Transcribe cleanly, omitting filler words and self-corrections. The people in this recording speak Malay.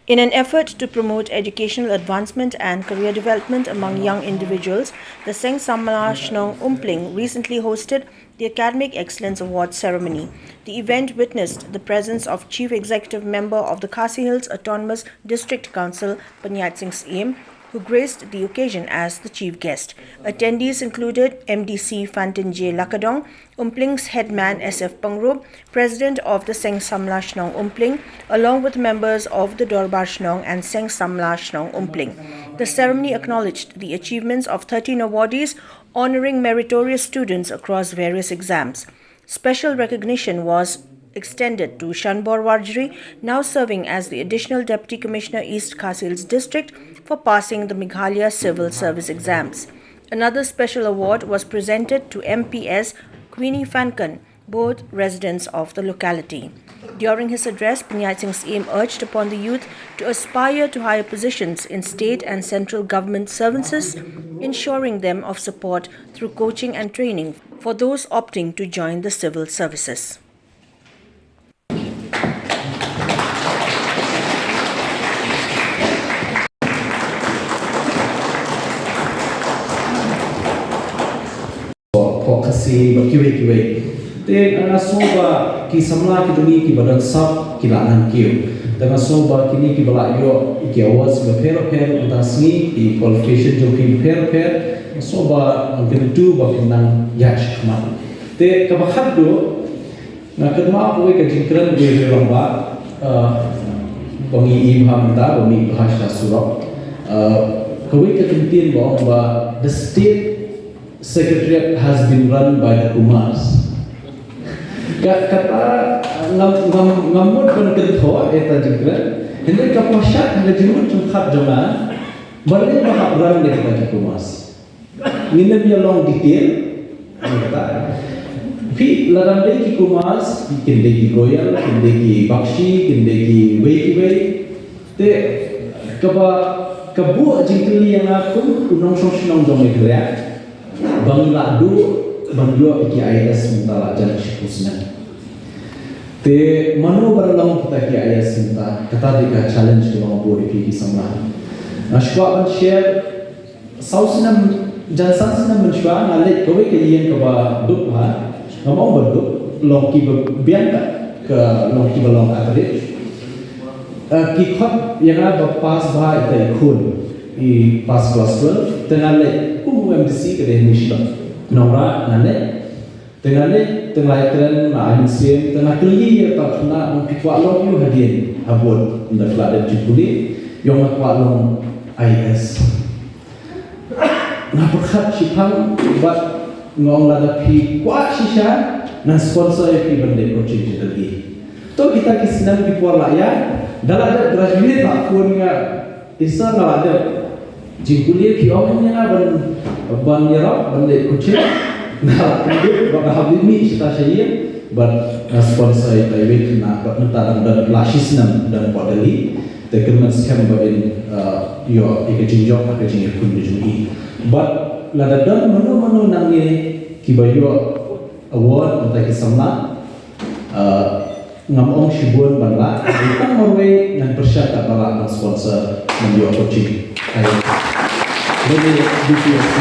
In an effort to promote educational advancement and career development among young individuals, the Seng Samla Shnong Umpling recently hosted the Academic Excellence Award ceremony. The event witnessed the presence of Chief Executive Member of the Khasi Hills Autonomous District Council, Pyniaid Syiem, who graced the occasion as the chief guest. Attendees included MDC Fantin J Lakadong, Umpling's Headman SF Pyngrope, President of the Seng Samla Shnong Umpling, along with members of the Dorbar Shnong and Seng Samla Shnong Umpling. The ceremony acknowledged the achievements of 13 awardees, honoring meritorious students across various exams. Special recognition was extended to Shanbor Warjri, now serving as the Additional Deputy Commissioner East Khasi Hills District, for passing the Meghalaya Civil Service exams. Another special award was presented to MPS Queenie Phankan, both residents of the locality. During his address, Pyniaid Syiem urged upon the youth to aspire to higher positions in state and central government services, ensuring them of support through coaching and training for those opting to join the civil services. Khasi berkiwe-kiwe. Te soba ki samla ki duni ki badan sab ki lanan kiu. Tengah soba kini ki balayo ki awas berper-per utasni ki qualification jo ki berper soba angkin tu bakinang yach kman. Te kabahat do na kedma kowe ka jingkran we lomba bangi imham ta bangi bahasa surau kowe ka tintin ba the state Secretariat has been run by the Kumars. Kata ngamud penkentho eta juga. Hendak kapasat hendak jumut cungkat jangan. Balik bahap run dari Kumars. Nina biar long detail. Kata. Pi ladang deki Kumars, kindeki goyal, kindeki bakshi, kindeki wei. Te kabu jingkeli yang aku unong sosnong jomai kerja. Bangla du banglo IAS mentala jan shipusna te manu baralong kita IAS menta kata dika challenge do bo ki samla ashwa ban share sausnam jansan menshwa nale kowe ke yen ko ba duk ha ngomong berduk long ki bianta ke long ki balong atade ki khot yang ba pas ba ite khun i pas kelas 12 tenale MDC kede mission nora nane tengale tengai keren na Syiem tengah keli ta khna pikwa long yu hadien abot ndakla de jipuli yong akwa long IS na perkhat chipang bat ngong lada pi kwa shisha na sponsor pi bende coaching lagi to kita kisnam pikwa laya dalada graduate tak pun nga isa ngalada jipuli ki omnya ban yarab bande kucing na kemudian baka habimi kita Syiem but sponsor private na permintaan dan lasisnam dan podali the government scam in your ikajinjok ikajinjok kunjungi but lada dan menu nangi kibayo award untuk kisamla ngamong shibun banla itang morwe nan persyarat bala sponsor menjual coaching kayak ini BPSC